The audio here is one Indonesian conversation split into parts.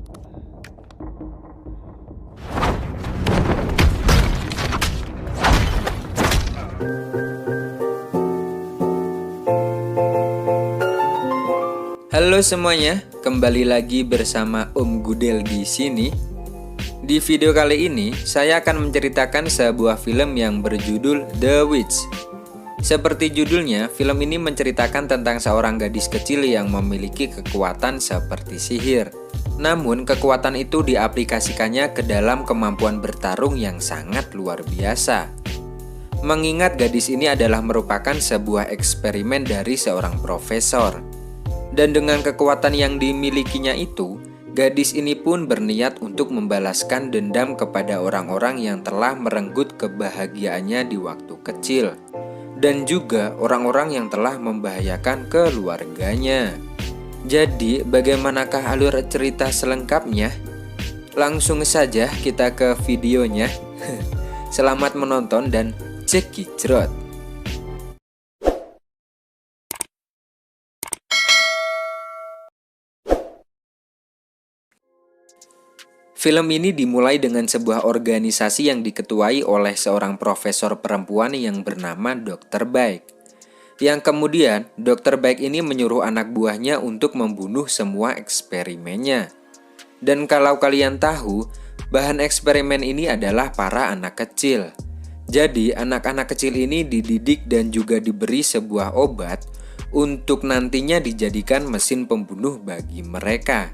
Halo semuanya, kembali lagi bersama Om Gudel di sini. Di video kali ini, saya akan menceritakan sebuah film yang berjudul The Witch. Seperti judulnya, film ini menceritakan tentang seorang gadis kecil yang memiliki kekuatan seperti sihir. Namun, kekuatan itu diaplikasikannya ke dalam kemampuan bertarung yang sangat luar biasa. Mengingat gadis ini adalah merupakan sebuah eksperimen dari seorang profesor. Dan dengan kekuatan yang dimilikinya itu, gadis ini pun berniat untuk membalaskan dendam kepada orang-orang yang telah merenggut kebahagiaannya di waktu kecil, dan juga orang-orang yang telah membahayakan keluarganya. Jadi, bagaimanakah alur cerita selengkapnya? Langsung saja kita ke videonya. Selamat menonton dan cekicrot. Film ini dimulai dengan sebuah organisasi yang diketuai oleh seorang profesor perempuan yang bernama Dr. Baik. Yang kemudian, Dr. Baik ini menyuruh anak buahnya untuk membunuh semua eksperimennya. Dan kalau kalian tahu, bahan eksperimen ini adalah para anak kecil. Jadi, anak-anak kecil ini dididik dan juga diberi sebuah obat untuk nantinya dijadikan mesin pembunuh bagi mereka.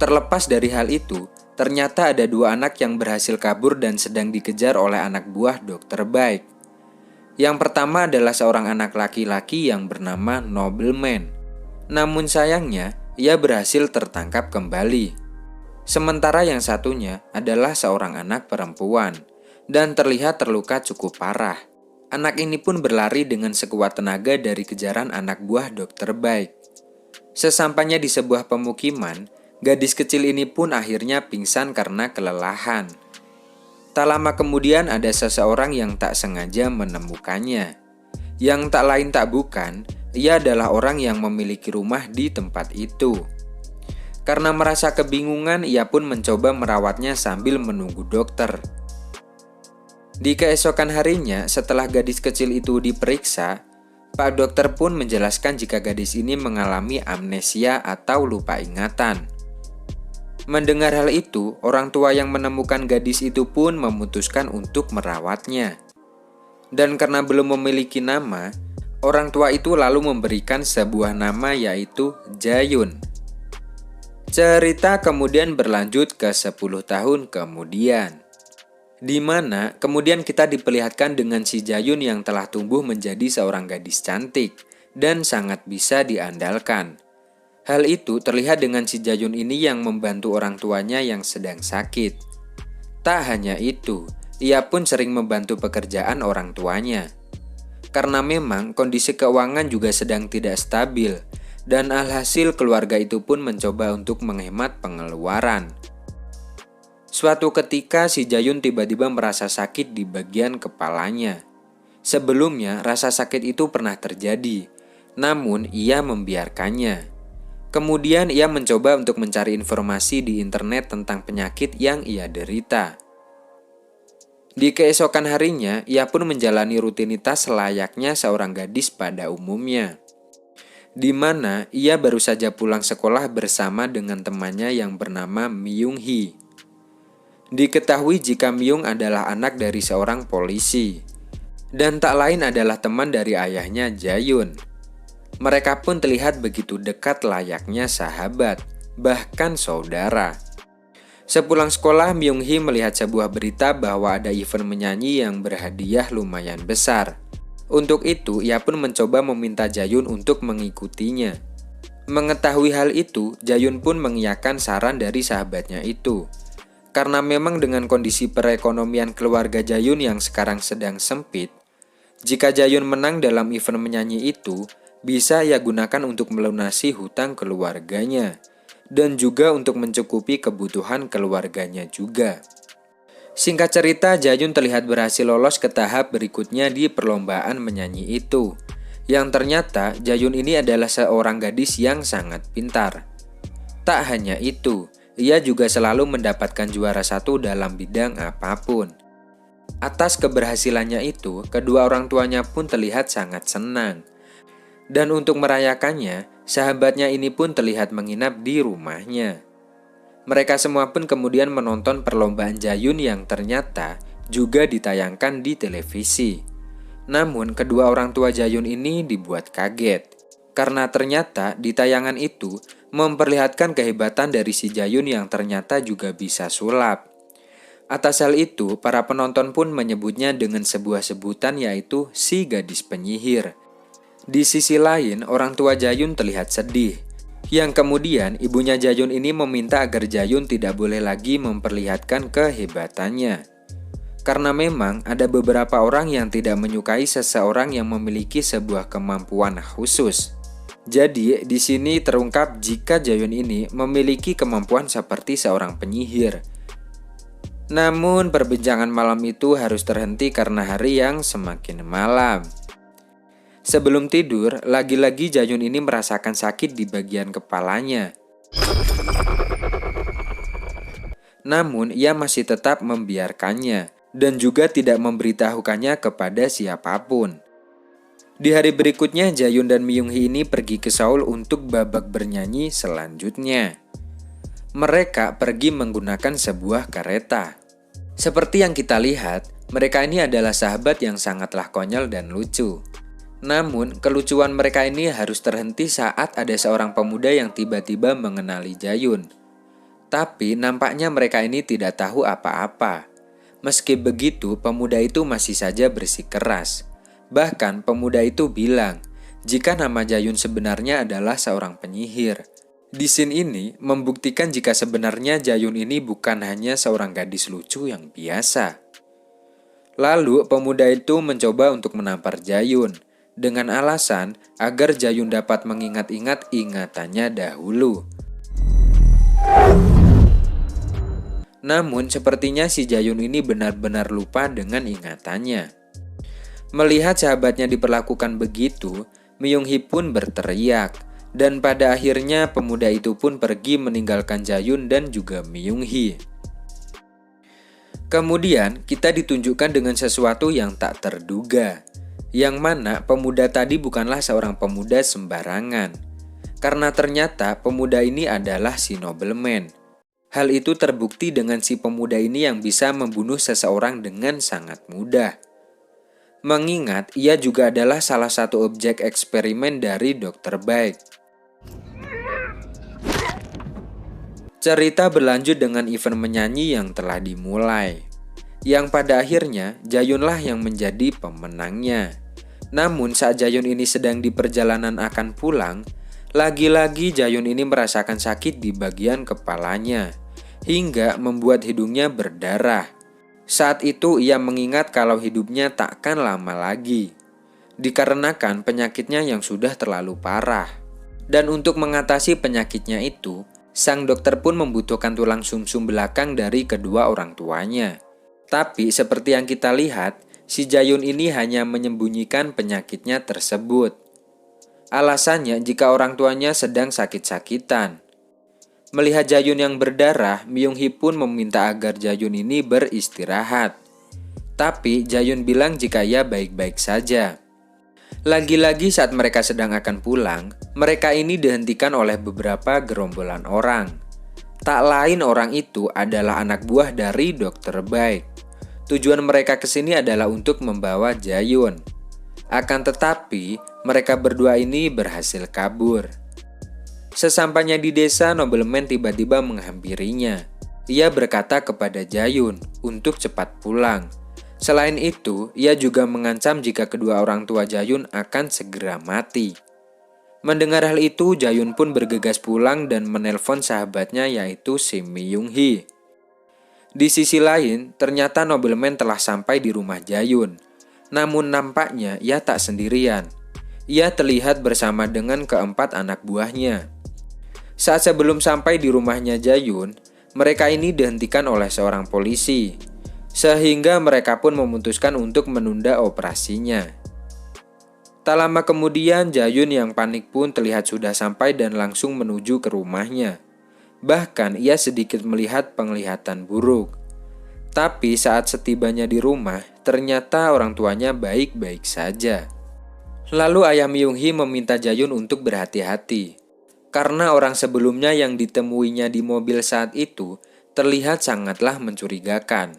Terlepas dari hal itu, ternyata ada dua anak yang berhasil kabur dan sedang dikejar oleh anak buah Dr. Baik. Yang pertama adalah seorang anak laki-laki yang bernama Nobleman. Namun sayangnya, ia berhasil tertangkap kembali. Sementara yang satunya adalah seorang anak perempuan dan terlihat terluka cukup parah. Anak ini pun berlari dengan sekuat tenaga dari kejaran anak buah Dr. Baik. Sesampainya di sebuah pemukiman, gadis kecil ini pun akhirnya pingsan karena kelelahan. Tak lama kemudian ada seseorang yang tak sengaja menemukannya. Yang tak lain tak bukan, ia adalah orang yang memiliki rumah di tempat itu. Karena merasa kebingungan, ia pun mencoba merawatnya sambil menunggu dokter. Di keesokan harinya, setelah gadis kecil itu diperiksa, Pak Dokter pun menjelaskan jika gadis ini mengalami amnesia atau lupa ingatan. Mendengar hal itu, orang tua yang menemukan gadis itu pun memutuskan untuk merawatnya. Dan karena belum memiliki nama, orang tua itu lalu memberikan sebuah nama yaitu Jayun. Cerita kemudian berlanjut ke 10 tahun kemudian, di mana kemudian kita diperlihatkan dengan si Jayun yang telah tumbuh menjadi seorang gadis cantik dan sangat bisa diandalkan. Hal itu terlihat dengan si Jayun ini yang membantu orang tuanya yang sedang sakit. Tak hanya itu, ia pun sering membantu pekerjaan orang tuanya. Karena memang kondisi keuangan juga sedang tidak stabil, dan alhasil keluarga itu pun mencoba untuk menghemat pengeluaran. Suatu ketika si Jayun tiba-tiba merasa sakit di bagian kepalanya. Sebelumnya rasa sakit itu pernah terjadi, namun ia membiarkannya. Kemudian ia mencoba untuk mencari informasi di internet tentang penyakit yang ia derita. Di keesokan harinya, ia pun menjalani rutinitas selayaknya seorang gadis pada umumnya. Di mana ia baru saja pulang sekolah bersama dengan temannya yang bernama Myung Hee. Diketahui jika Myung adalah anak dari seorang polisi. Dan tak lain adalah teman dari ayahnya Jayun. Mereka pun terlihat begitu dekat layaknya sahabat, bahkan saudara. Sepulang sekolah, Myung Hee melihat sebuah berita bahwa ada event menyanyi yang berhadiah lumayan besar. Untuk itu, ia pun mencoba meminta Jayun untuk mengikutinya. Mengetahui hal itu, Jayun pun mengiyakan saran dari sahabatnya itu. Karena memang dengan kondisi perekonomian keluarga Jayun yang sekarang sedang sempit, jika Jayun menang dalam event menyanyi itu, bisa ia gunakan untuk melunasi hutang keluarganya, dan juga untuk mencukupi kebutuhan keluarganya juga. Singkat cerita, Jayun terlihat berhasil lolos ke tahap berikutnya di perlombaan menyanyi itu. Yang ternyata, Jayun ini adalah seorang gadis yang sangat pintar. Tak hanya itu, ia juga selalu mendapatkan juara 1 dalam bidang apapun. Atas keberhasilannya itu, kedua orang tuanya pun terlihat sangat senang. Dan untuk merayakannya, sahabatnya ini pun terlihat menginap di rumahnya. Mereka semua pun kemudian menonton perlombaan Jayun yang ternyata juga ditayangkan di televisi. Namun kedua orang tua Jayun ini dibuat kaget, karena ternyata di tayangan itu memperlihatkan kehebatan dari si Jayun yang ternyata juga bisa sulap. Atas hal itu, para penonton pun menyebutnya dengan sebuah sebutan, yaitu si gadis penyihir. Di sisi lain, orang tua Jayun terlihat sedih, yang kemudian ibunya Jayun ini meminta agar Jayun tidak boleh lagi memperlihatkan kehebatannya. Karena memang ada beberapa orang yang tidak menyukai seseorang yang memiliki sebuah kemampuan khusus. Jadi, di sini terungkap jika Jayun ini memiliki kemampuan seperti seorang penyihir. Namun perbincangan malam itu harus terhenti karena hari yang semakin malam. Sebelum tidur, lagi-lagi Jayun ini merasakan sakit di bagian kepalanya. Namun ia masih tetap membiarkannya dan juga tidak memberitahukannya kepada siapapun. Di hari berikutnya, Jayun dan Myung-hee ini pergi ke Seoul untuk babak bernyanyi selanjutnya. Mereka pergi menggunakan sebuah kereta. Seperti yang kita lihat, mereka ini adalah sahabat yang sangatlah konyol dan lucu. Namun, kelucuan mereka ini harus terhenti saat ada seorang pemuda yang tiba-tiba mengenali Jayun. Tapi nampaknya mereka ini tidak tahu apa-apa. Meski begitu, pemuda itu masih saja bersikeras. Bahkan pemuda itu bilang, jika nama Jayun sebenarnya adalah seorang penyihir. Di scene ini membuktikan jika sebenarnya Jayun ini bukan hanya seorang gadis lucu yang biasa. Lalu pemuda itu mencoba untuk menampar Jayun dengan alasan agar Jayun dapat mengingat-ingat ingatannya dahulu. Namun sepertinya si Jayun ini benar-benar lupa dengan ingatannya. Melihat sahabatnya diperlakukan begitu, Myung-hee pun berteriak. Dan pada akhirnya pemuda itu pun pergi meninggalkan Jayun dan juga Myung-hee. Kemudian kita ditunjukkan dengan sesuatu yang tak terduga, yang mana pemuda tadi bukanlah seorang pemuda sembarangan. Karena ternyata pemuda ini adalah si nobleman. Hal itu terbukti dengan si pemuda ini yang bisa membunuh seseorang dengan sangat mudah. Mengingat ia juga adalah salah satu objek eksperimen dari Dr. Baek. Cerita berlanjut dengan event menyanyi yang telah dimulai, yang pada akhirnya Jayunlah yang menjadi pemenangnya. Namun saat Jayun ini sedang di perjalanan akan pulang, lagi-lagi Jayun ini merasakan sakit di bagian kepalanya, hingga membuat hidungnya berdarah. Saat itu ia mengingat kalau hidupnya takkan lama lagi, dikarenakan penyakitnya yang sudah terlalu parah. Dan untuk mengatasi penyakitnya itu, sang dokter pun membutuhkan tulang sumsum belakang dari kedua orang tuanya. Tapi seperti yang kita lihat, si Jayun ini hanya menyembunyikan penyakitnya tersebut. Alasannya jika orang tuanya sedang sakit-sakitan. Melihat Jayun yang berdarah, Myung-hee pun meminta agar Jayun ini beristirahat. Tapi Jayun bilang jika ia baik-baik saja. Lagi-lagi saat mereka sedang akan pulang, mereka ini dihentikan oleh beberapa gerombolan orang. Tak lain orang itu adalah anak buah dari Dr. Baek. Tujuan mereka ke sini adalah untuk membawa Jayun. Akan tetapi, mereka berdua ini berhasil kabur. Sesampainya di desa, nobleman tiba-tiba menghampirinya. Ia berkata kepada Jayun untuk cepat pulang. Selain itu, ia juga mengancam jika kedua orang tua Jayun akan segera mati. Mendengar hal itu, Jayun pun bergegas pulang dan menelpon sahabatnya, yaitu si Myung-hee. Di sisi lain, ternyata nobleman telah sampai di rumah Jayun. Namun nampaknya ia tak sendirian. Ia terlihat bersama dengan keempat anak buahnya. Saat sebelum sampai di rumahnya Jayun, mereka ini dihentikan oleh seorang polisi. Sehingga mereka pun memutuskan untuk menunda operasinya. Tak lama kemudian Jayun yang panik pun terlihat sudah sampai dan langsung menuju ke rumahnya. Bahkan ia sedikit melihat penglihatan buruk. Tapi saat setibanya di rumah, ternyata orang tuanya baik-baik saja. Lalu ayah Myung-hee meminta Jae-yun untuk berhati-hati. Karena orang sebelumnya yang ditemuinya di mobil saat itu terlihat sangatlah mencurigakan.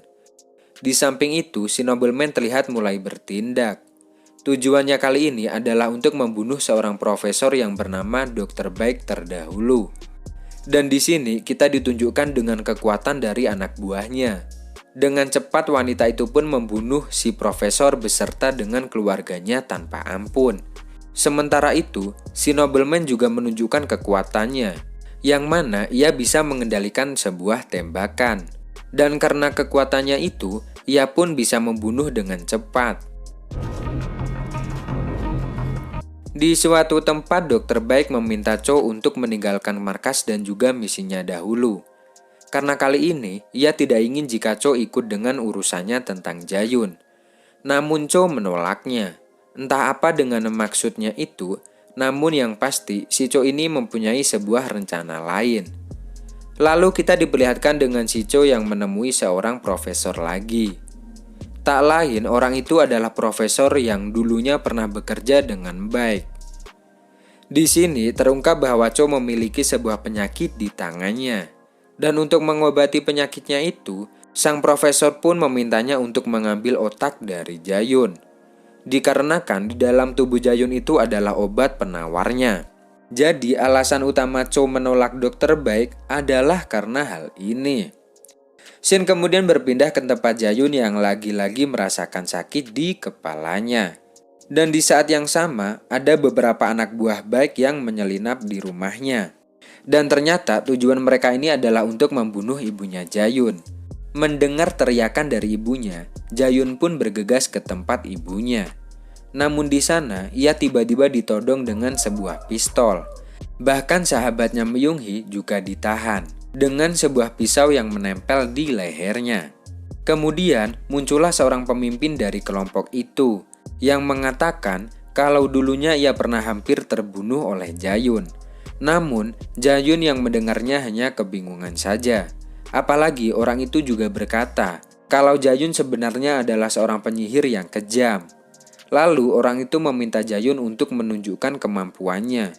Di samping itu, si nobleman terlihat mulai bertindak. Tujuannya kali ini adalah untuk membunuh seorang profesor yang bernama Dr. Baek terdahulu. Dan di sini kita ditunjukkan dengan kekuatan dari anak buahnya. Dengan cepat wanita itu pun membunuh si profesor beserta dengan keluarganya tanpa ampun. Sementara itu, si nobleman juga menunjukkan kekuatannya, yang mana ia bisa mengendalikan sebuah tembakan. Dan karena kekuatannya itu, ia pun bisa membunuh dengan cepat. Di suatu tempat, Dr. Baek meminta Cho untuk meninggalkan markas dan juga misinya dahulu. Karena kali ini, ia tidak ingin jika Cho ikut dengan urusannya tentang Jae-yun. Namun Cho menolaknya. Entah apa dengan maksudnya itu, namun yang pasti si Cho ini mempunyai sebuah rencana lain. Lalu kita diperlihatkan dengan si Cho yang menemui seorang profesor lagi. Tak lain, orang itu adalah profesor yang dulunya pernah bekerja dengan baik. Di sini terungkap bahwa Cho memiliki sebuah penyakit di tangannya. Dan untuk mengobati penyakitnya itu, sang profesor pun memintanya untuk mengambil otak dari Jae-yun. Dikarenakan di dalam tubuh Jae-yun itu adalah obat penawarnya. Jadi alasan utama Cho menolak Dr. Baek adalah karena hal ini. Shin kemudian berpindah ke tempat Jae-yun yang lagi-lagi merasakan sakit di kepalanya. Dan di saat yang sama, ada beberapa anak buah Baek yang menyelinap di rumahnya. Dan ternyata tujuan mereka ini adalah untuk membunuh ibunya Jae-yun. Mendengar teriakan dari ibunya, Jae-yun pun bergegas ke tempat ibunya. Namun di sana, ia tiba-tiba ditodong dengan sebuah pistol. Bahkan sahabatnya Myung-hee juga ditahan dengan sebuah pisau yang menempel di lehernya. Kemudian muncullah seorang pemimpin dari kelompok itu yang mengatakan kalau dulunya ia pernah hampir terbunuh oleh Jae-yun. Namun Jae-yun yang mendengarnya hanya kebingungan saja. Apalagi orang itu juga berkata kalau Jae-yun sebenarnya adalah seorang penyihir yang kejam. Lalu orang itu meminta Jae-yun untuk menunjukkan kemampuannya.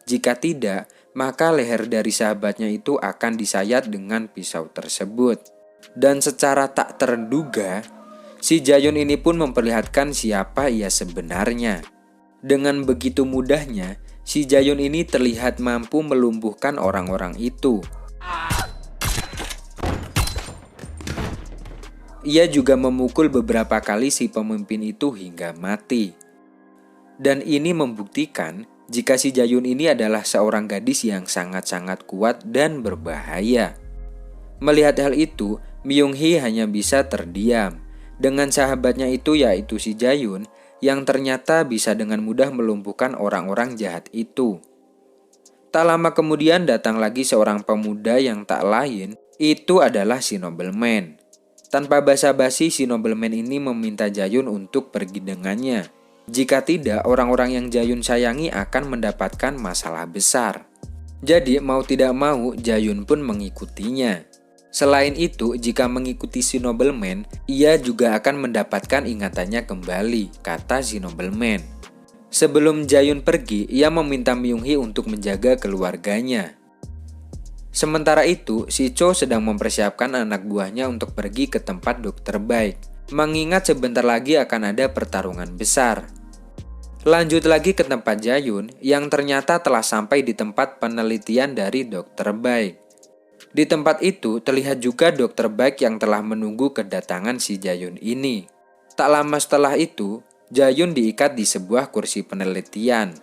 Jika tidak, maka leher dari sahabatnya itu akan disayat dengan pisau tersebut. Dan secara tak terduga, si Jae-yun ini pun memperlihatkan siapa ia sebenarnya. Dengan begitu mudahnya, si Jae-yun ini terlihat mampu melumpuhkan orang-orang itu. Ia juga memukul beberapa kali si pemimpin itu hingga mati. Dan ini membuktikan jika si Jae-yun ini adalah seorang gadis yang sangat-sangat kuat dan berbahaya. Melihat hal itu, Myung-hee hanya bisa terdiam dengan sahabatnya itu yaitu si Jae-yun yang ternyata bisa dengan mudah melumpuhkan orang-orang jahat itu. Tak lama kemudian datang lagi seorang pemuda yang tak lain, itu adalah si nobleman. Tanpa basa-basi, si nobleman ini meminta Jae-yun untuk pergi dengannya. Jika tidak, orang-orang yang Jae-yun sayangi akan mendapatkan masalah besar. Jadi mau tidak mau, Jae-yun pun mengikutinya. Selain itu, jika mengikuti si nobleman, ia juga akan mendapatkan ingatannya kembali, kata si nobleman. Sebelum Jae-yun pergi, ia meminta Myung-hee untuk menjaga keluarganya. Sementara itu, si Cho sedang mempersiapkan anak buahnya untuk pergi ke tempat Dr. Baek, mengingat sebentar lagi akan ada pertarungan besar. Lanjut lagi ke tempat Jae-yun yang ternyata telah sampai di tempat penelitian dari Dr. Baek. Di tempat itu terlihat juga Dr. Baek yang telah menunggu kedatangan si Jae-yun ini. Tak lama setelah itu, Jae-yun diikat di sebuah kursi penelitian.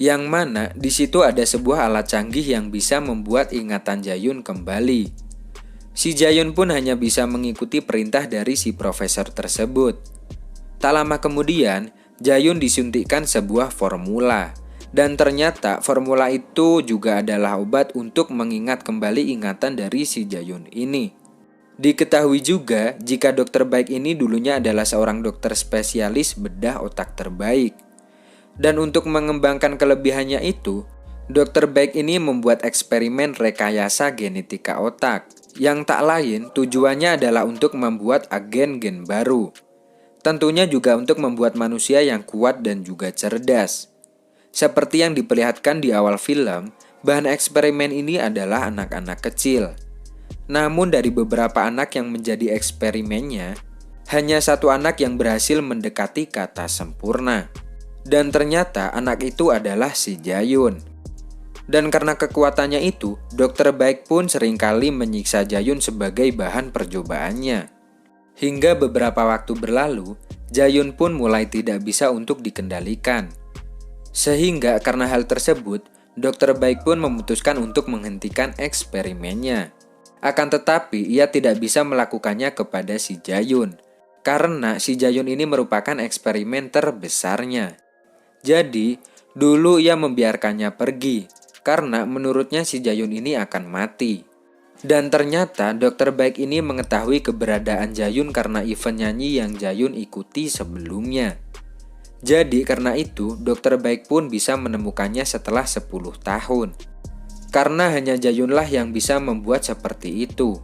Yang mana di situ ada sebuah alat canggih yang bisa membuat ingatan Jae-yun kembali. Si Jae-yun pun hanya bisa mengikuti perintah dari si profesor tersebut. Tak lama kemudian, Jae-yun disuntikkan sebuah formula. Dan ternyata formula itu juga adalah obat untuk mengingat kembali ingatan dari si Jae-yun ini. Diketahui juga jika Dr. Baek ini dulunya adalah seorang dokter spesialis bedah otak terbaik. Dan untuk mengembangkan kelebihannya itu, Dr. Baik ini membuat eksperimen rekayasa genetika otak, yang tak lain tujuannya adalah untuk membuat agen gen baru. Tentunya juga untuk membuat manusia yang kuat dan juga cerdas. Seperti yang diperlihatkan di awal film, bahan eksperimen ini adalah anak-anak kecil. Namun dari beberapa anak yang menjadi eksperimennya, hanya satu anak yang berhasil mendekati kata sempurna. Dan ternyata anak itu adalah si Jayun. Dan karena kekuatannya itu, Dokter Baik pun seringkali menyiksa Jayun sebagai bahan percobaannya. Hingga beberapa waktu berlalu, Jayun pun mulai tidak bisa untuk dikendalikan. Sehingga karena hal tersebut, Dokter Baik pun memutuskan untuk menghentikan eksperimennya. Akan tetapi, ia tidak bisa melakukannya kepada si Jayun. Karena si Jayun ini merupakan eksperimen terbesarnya. Jadi, dulu ia membiarkannya pergi, karena menurutnya si Jayun ini akan mati. Dan ternyata Dokter Baik ini mengetahui keberadaan Jayun karena event nyanyi yang Jayun ikuti sebelumnya. Jadi karena itu Dokter Baik pun bisa menemukannya setelah 10 tahun. Karena hanya Jayunlah yang bisa membuat seperti itu.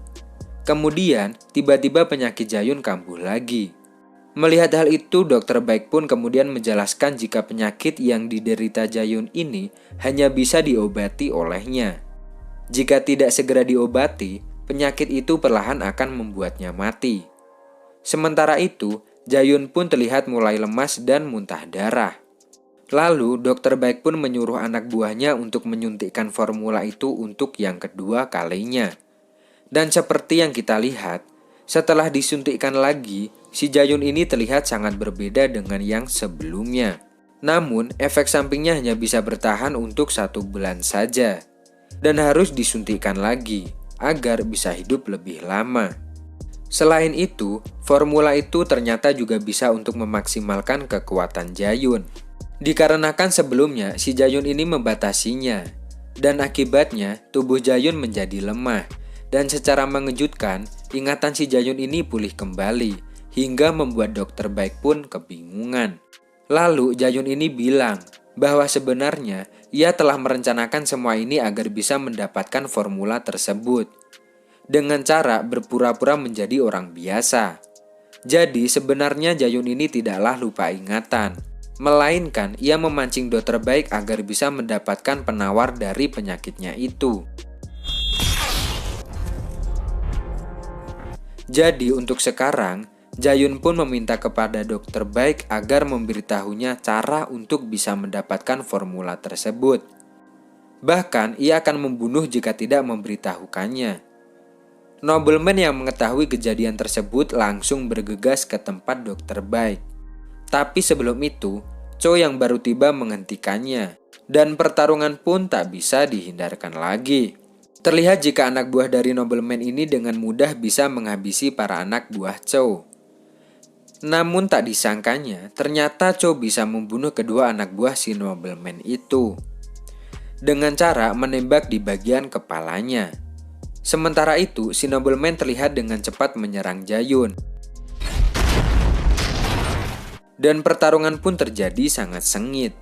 Kemudian tiba-tiba penyakit Jayun kambuh lagi. Melihat hal itu, Dokter Baik pun kemudian menjelaskan jika penyakit yang diderita Jayun ini hanya bisa diobati olehnya. Jika tidak segera diobati, penyakit itu perlahan akan membuatnya mati. Sementara itu, Jayun pun terlihat mulai lemas dan muntah darah. Lalu, Dokter Baik pun menyuruh anak buahnya untuk menyuntikkan formula itu untuk yang kedua kalinya. Dan seperti yang kita lihat, setelah disuntikkan lagi, si Jayun ini terlihat sangat berbeda dengan yang sebelumnya. Namun, efek sampingnya hanya bisa bertahan untuk 1 bulan saja. Dan harus disuntikkan lagi, agar bisa hidup lebih lama. Selain itu, formula itu ternyata juga bisa untuk memaksimalkan kekuatan Jayun. Dikarenakan sebelumnya, si Jayun ini membatasinya. Dan akibatnya, tubuh Jayun menjadi lemah. Dan secara mengejutkan, ingatan si Jayun ini pulih kembali, hingga membuat Dokter Baik pun kebingungan. Lalu Jayun ini bilang bahwa sebenarnya ia telah merencanakan semua ini agar bisa mendapatkan formula tersebut. Dengan cara berpura-pura menjadi orang biasa. Jadi sebenarnya Jayun ini tidaklah lupa ingatan. Melainkan ia memancing Dokter Baik agar bisa mendapatkan penawar dari penyakitnya itu. Jadi untuk sekarang, Jayun pun meminta kepada Dokter Baik agar memberitahunya cara untuk bisa mendapatkan formula tersebut. Bahkan ia akan membunuh jika tidak memberitahukannya. Nobleman yang mengetahui kejadian tersebut langsung bergegas ke tempat Dokter Baik. Tapi sebelum itu, Cho yang baru tiba menghentikannya. Dan pertarungan pun tak bisa dihindarkan lagi. Terlihat jika anak buah dari nobleman ini dengan mudah bisa menghabisi para anak buah Cho. Namun tak disangkanya, ternyata Cho bisa membunuh kedua anak buah si nobleman itu. Dengan cara menembak di bagian kepalanya. Sementara itu, si nobleman terlihat dengan cepat menyerang Jayun. Dan pertarungan pun terjadi sangat sengit.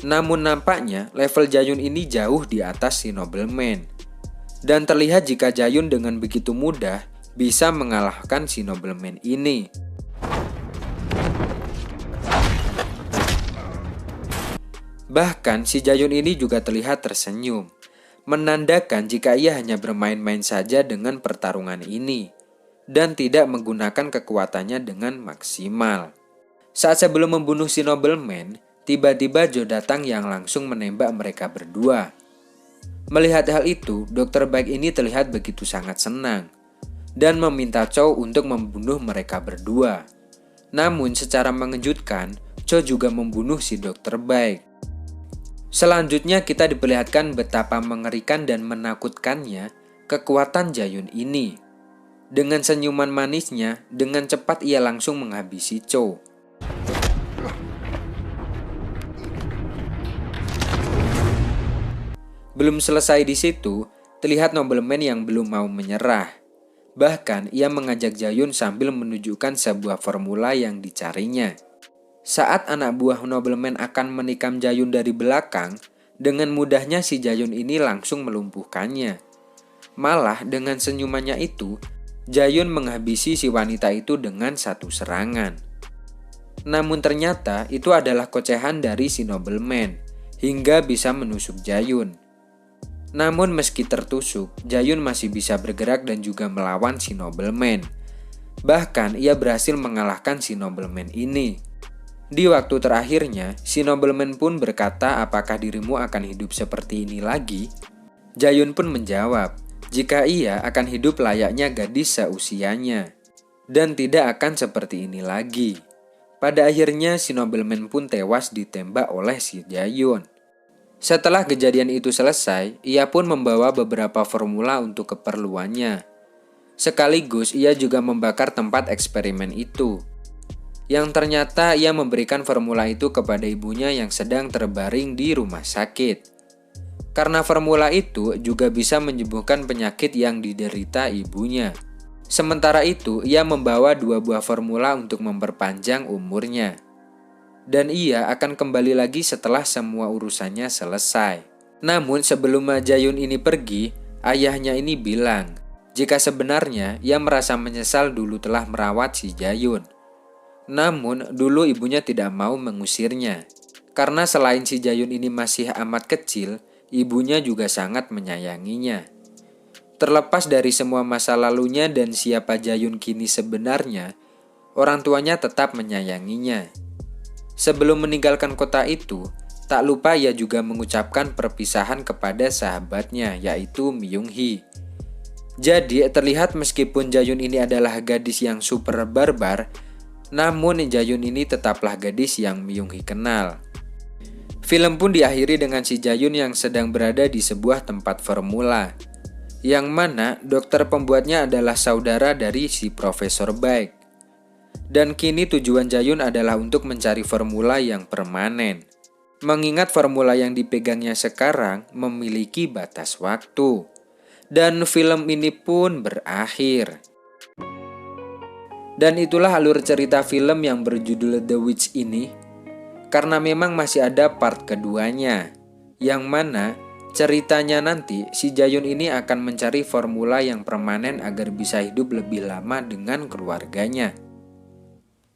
Namun nampaknya level Jayun ini jauh di atas si nobleman. Dan terlihat jika Jayun dengan begitu mudah bisa mengalahkan si nobleman ini. Bahkan si Jayun ini juga terlihat tersenyum, menandakan jika ia hanya bermain-main saja dengan pertarungan ini, dan tidak menggunakan kekuatannya dengan maksimal. Saat sebelum membunuh si nobleman, tiba-tiba Jo datang yang langsung menembak mereka berdua. Melihat hal itu, Dokter Baik ini terlihat begitu sangat senang dan meminta Cho untuk membunuh mereka berdua. Namun secara mengejutkan, Cho juga membunuh si Dokter Baik. Selanjutnya kita diperlihatkan betapa mengerikan dan menakutkannya kekuatan Jayun ini. Dengan senyuman manisnya, dengan cepat ia langsung menghabisi Cho. Belum selesai di situ, terlihat nobleman yang belum mau menyerah. Bahkan ia mengajak Jayun sambil menunjukkan sebuah formula yang dicarinya. Saat anak buah nobleman akan menikam Jayun dari belakang, Dengan mudahnya si Jayun ini langsung melumpuhkannya. Malah dengan senyumannya itu, Jayun menghabisi si wanita itu dengan satu serangan. Namun ternyata itu adalah kocehan dari si nobleman, hingga bisa menusuk Jayun. Namun meski tertusuk, Jayun masih bisa bergerak dan juga melawan si nobleman. Bahkan ia berhasil mengalahkan si nobleman ini. Di waktu terakhirnya, si nobleman pun berkata, apakah dirimu akan hidup seperti ini lagi? Jayun pun menjawab, jika iya akan hidup layaknya gadis seusianya, dan tidak akan seperti ini lagi. Pada akhirnya si nobleman pun tewas ditembak oleh si Jayun. Setelah kejadian itu selesai, ia pun membawa beberapa formula untuk keperluannya. Sekaligus ia juga membakar tempat eksperimen itu. Yang ternyata ia memberikan formula itu kepada ibunya yang sedang terbaring di rumah sakit. Karena formula itu juga bisa menyembuhkan penyakit yang diderita ibunya. Sementara itu, ia membawa 2 buah formula untuk memperpanjang umurnya. Dan ia akan kembali lagi setelah semua urusannya selesai. Namun sebelum Jayun ini pergi, ayahnya ini bilang, jika sebenarnya ia merasa menyesal dulu telah merawat si Jayun. Namun dulu ibunya tidak mau mengusirnya. Karena selain si Jayun ini masih amat kecil, ibunya juga sangat menyayanginya. Terlepas dari semua masa lalunya dan siapa Jayun kini sebenarnya, orang tuanya tetap menyayanginya. Sebelum meninggalkan kota itu, tak lupa ia juga mengucapkan perpisahan kepada sahabatnya, yaitu Myung-hee. Jadi terlihat meskipun Jayun ini adalah gadis yang super barbar, namun Jayun ini tetaplah gadis yang Myung-hee kenal. Film pun diakhiri dengan si Jayun yang sedang berada di sebuah tempat formula, yang mana dokter pembuatnya adalah saudara dari si Profesor Baek. Dan kini tujuan Jayun adalah untuk mencari formula yang permanen. Mengingat formula yang dipegangnya sekarang memiliki batas waktu. Dan film ini pun berakhir. Dan itulah alur cerita film yang berjudul The Witch ini. Karena memang masih ada part keduanya, yang mana ceritanya nanti si Jayun ini akan mencari formula yang permanen agar bisa hidup lebih lama dengan keluarganya.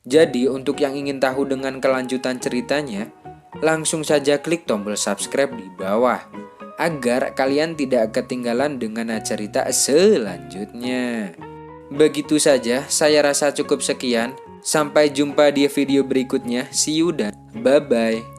Jadi untuk yang ingin tahu dengan kelanjutan ceritanya, langsung saja klik tombol subscribe di bawah agar kalian tidak ketinggalan dengan cerita selanjutnya. Begitu saja, saya rasa cukup sekian. Sampai jumpa di video berikutnya. See you dan bye-bye.